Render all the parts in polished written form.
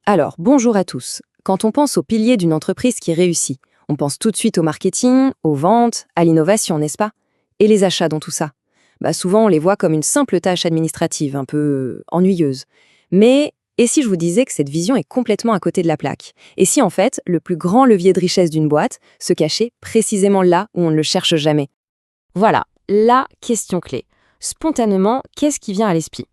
Alors, bonjour à tous. Quand on pense aux piliers d'une entreprise qui réussit, on pense tout de suite au marketing, aux ventes, à l'innovation, n'est-ce pas? Et les achats dans tout ça? Souvent, on les voit comme une simple tâche administrative, un peu ennuyeuse. Mais, et si je vous disais que cette vision est complètement à côté de la plaque? Et si, en fait, le plus grand levier de richesse d'une boîte se cachait précisément là où on ne le cherche jamais? Voilà, la question clé. Spontanément, qu'est-ce qui vient à l'esprit?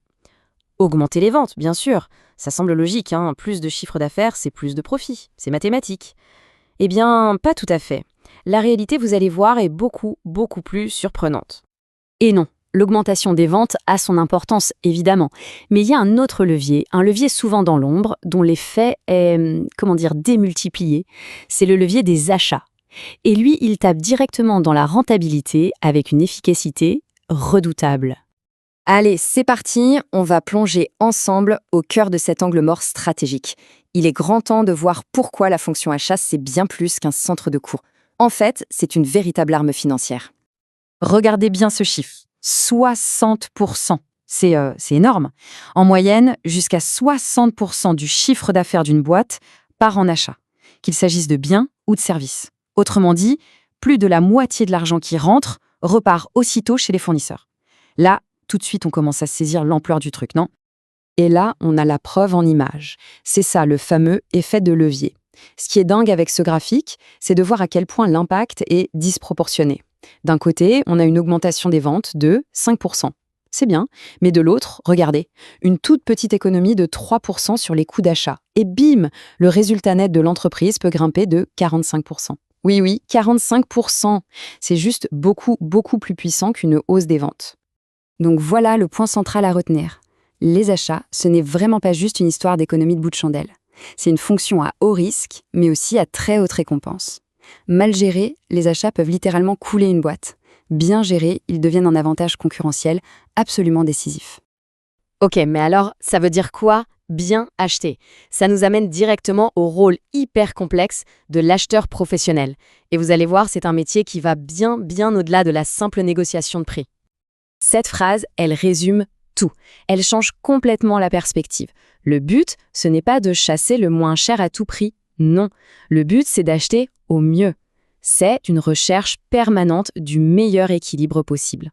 Augmenter les ventes, bien sûr. Ça semble logique, hein. Plus de chiffre d'affaires, c'est plus de profit. C'est mathématique. Eh bien, pas tout à fait. La réalité, vous allez voir, est beaucoup, beaucoup plus surprenante. Et non, l'augmentation des ventes a son importance, évidemment. Mais il y a un autre levier, un levier souvent dans l'ombre, dont l'effet est, démultiplié. C'est le levier des achats. Et lui, il tape directement dans la rentabilité avec une efficacité redoutable. Allez, c'est parti, on va plonger ensemble au cœur de cet angle mort stratégique. Il est grand temps de voir pourquoi la fonction achat, c'est bien plus qu'un centre de coût. En fait, c'est une véritable arme financière. Regardez bien ce chiffre, 60%. C'est énorme. En moyenne, jusqu'à 60% du chiffre d'affaires d'une boîte part en achat, qu'il s'agisse de biens ou de services. Autrement dit, plus de la moitié de l'argent qui rentre repart aussitôt chez les fournisseurs. Là, tout de suite, on commence à saisir l'ampleur du truc, non? Et là, on a la preuve en image. C'est ça, le fameux effet de levier. Ce qui est dingue avec ce graphique, c'est de voir à quel point l'impact est disproportionné. D'un côté, on a une augmentation des ventes de 5%. C'est bien, mais de l'autre, regardez, une toute petite économie de 3% sur les coûts d'achat. Et bim, le résultat net de l'entreprise peut grimper de 45%. Oui, 45%. C'est juste beaucoup, beaucoup plus puissant qu'une hausse des ventes. Donc voilà le point central à retenir. Les achats, ce n'est vraiment pas juste une histoire d'économie de bout de chandelle. C'est une fonction à haut risque, mais aussi à très haute récompense. Mal gérés, les achats peuvent littéralement couler une boîte. Bien gérés, ils deviennent un avantage concurrentiel absolument décisif. Ok, mais alors, ça veut dire quoi, bien acheter? Ça nous amène directement au rôle hyper complexe de l'acheteur professionnel. Et vous allez voir, c'est un métier qui va bien, bien au-delà de la simple négociation de prix. Cette phrase, elle résume tout. Elle change complètement la perspective. Le but, ce n'est pas de chasser le moins cher à tout prix. Non. Le but, c'est d'acheter au mieux. C'est une recherche permanente du meilleur équilibre possible.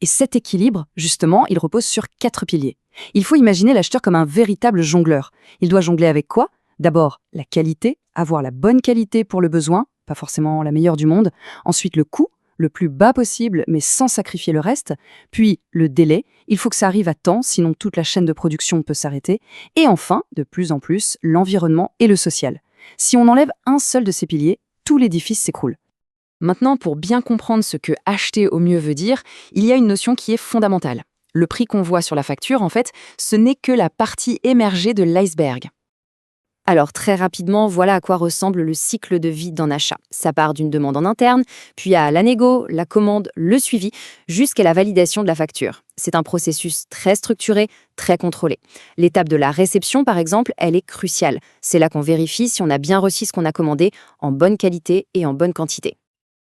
Et cet équilibre, justement, il repose sur 4 piliers. Il faut imaginer l'acheteur comme un véritable jongleur. Il doit jongler avec quoi? D'abord, la qualité, avoir la bonne qualité pour le besoin, pas forcément la meilleure du monde. Ensuite, le coût, le plus bas possible, mais sans sacrifier le reste. Puis, le délai, il faut que ça arrive à temps, sinon toute la chaîne de production peut s'arrêter. Et enfin, de plus en plus, l'environnement et le social. Si on enlève un seul de ces piliers, tout l'édifice s'écroule. Maintenant, pour bien comprendre ce que acheter au mieux veut dire, il y a une notion qui est fondamentale. Le prix qu'on voit sur la facture, en fait, ce n'est que la partie émergée de l'iceberg. Alors très rapidement, voilà à quoi ressemble le cycle de vie d'un achat. Ça part d'une demande en interne, puis à la négo, la commande, le suivi, jusqu'à la validation de la facture. C'est un processus très structuré, très contrôlé. L'étape de la réception, par exemple, elle est cruciale. C'est là qu'on vérifie si on a bien reçu ce qu'on a commandé en bonne qualité et en bonne quantité.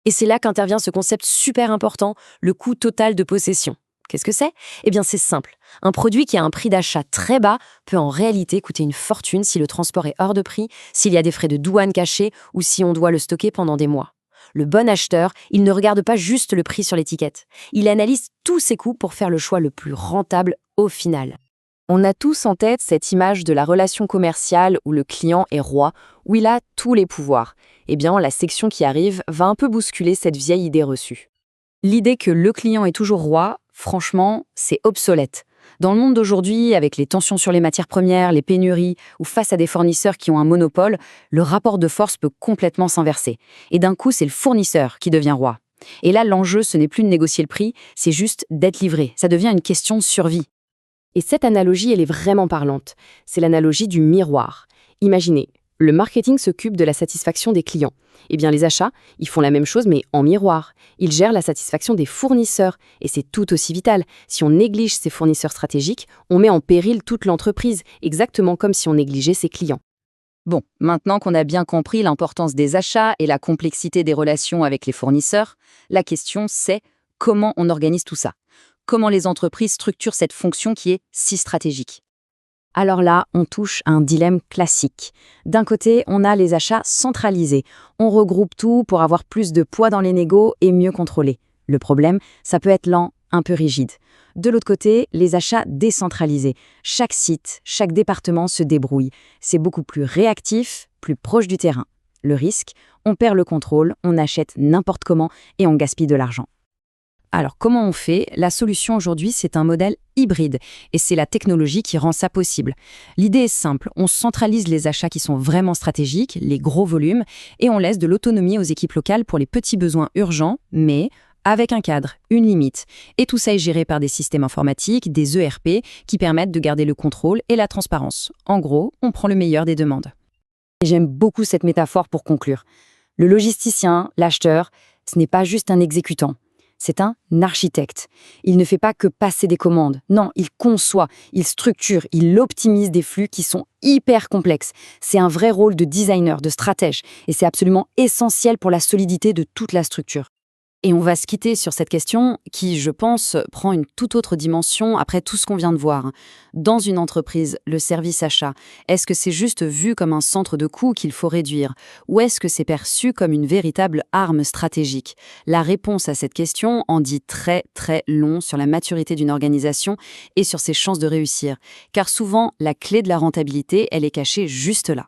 Et c'est là qu'intervient ce concept super important, le coût total de possession. Qu'est-ce que c'est? Eh bien, c'est simple. Un produit qui a un prix d'achat très bas peut en réalité coûter une fortune si le transport est hors de prix, s'il y a des frais de douane cachés ou si on doit le stocker pendant des mois. Le bon acheteur, il ne regarde pas juste le prix sur l'étiquette. Il analyse tous ses coûts pour faire le choix le plus rentable au final. On a tous en tête cette image de la relation commerciale où le client est roi, où il a tous les pouvoirs. Eh bien, la section qui arrive va un peu bousculer cette vieille idée reçue. L'idée que le client est toujours roi, franchement, c'est obsolète. Dans le monde d'aujourd'hui, avec les tensions sur les matières premières, les pénuries, ou face à des fournisseurs qui ont un monopole, le rapport de force peut complètement s'inverser. Et d'un coup, c'est le fournisseur qui devient roi. Et là, l'enjeu, ce n'est plus de négocier le prix, c'est juste d'être livré. Ça devient une question de survie. Et cette analogie, elle est vraiment parlante. C'est l'analogie du miroir. Imaginez, le marketing s'occupe de la satisfaction des clients. Eh bien, les achats, ils font la même chose, mais en miroir. Ils gèrent la satisfaction des fournisseurs. Et c'est tout aussi vital. Si on néglige ces fournisseurs stratégiques, on met en péril toute l'entreprise, exactement comme si on négligeait ses clients. Bon, maintenant qu'on a bien compris l'importance des achats et la complexité des relations avec les fournisseurs, la question c'est comment on organise tout ça? Comment les entreprises structurent cette fonction qui est si stratégique? Alors là, on touche à un dilemme classique. D'un côté, on a les achats centralisés. On regroupe tout pour avoir plus de poids dans les négos et mieux contrôler. Le problème, ça peut être lent, un peu rigide. De l'autre côté, les achats décentralisés. Chaque site, chaque département se débrouille. C'est beaucoup plus réactif, plus proche du terrain. Le risque, on perd le contrôle, on achète n'importe comment et on gaspille de l'argent. Alors, comment on fait? La solution aujourd'hui, c'est un modèle hybride, et c'est la technologie qui rend ça possible. L'idée est simple, on centralise les achats qui sont vraiment stratégiques, les gros volumes, et on laisse de l'autonomie aux équipes locales pour les petits besoins urgents, mais avec un cadre, une limite. Et tout ça est géré par des systèmes informatiques, des ERP, qui permettent de garder le contrôle et la transparence. En gros, on prend le meilleur des demandes. Et j'aime beaucoup cette métaphore pour conclure. Le logisticien, l'acheteur, ce n'est pas juste un exécutant. C'est un architecte. Il ne fait pas que passer des commandes. Non, il conçoit, il structure, il optimise des flux qui sont hyper complexes. C'est un vrai rôle de designer, de stratège, et c'est absolument essentiel pour la solidité de toute la structure. Et on va se quitter sur cette question qui, je pense, prend une toute autre dimension après tout ce qu'on vient de voir. Dans une entreprise, le service achat, est-ce que c'est juste vu comme un centre de coûts qu'il faut réduire? Ou est-ce que c'est perçu comme une véritable arme stratégique? La réponse à cette question en dit très très long sur la maturité d'une organisation et sur ses chances de réussir. Car souvent, la clé de la rentabilité, elle est cachée juste là.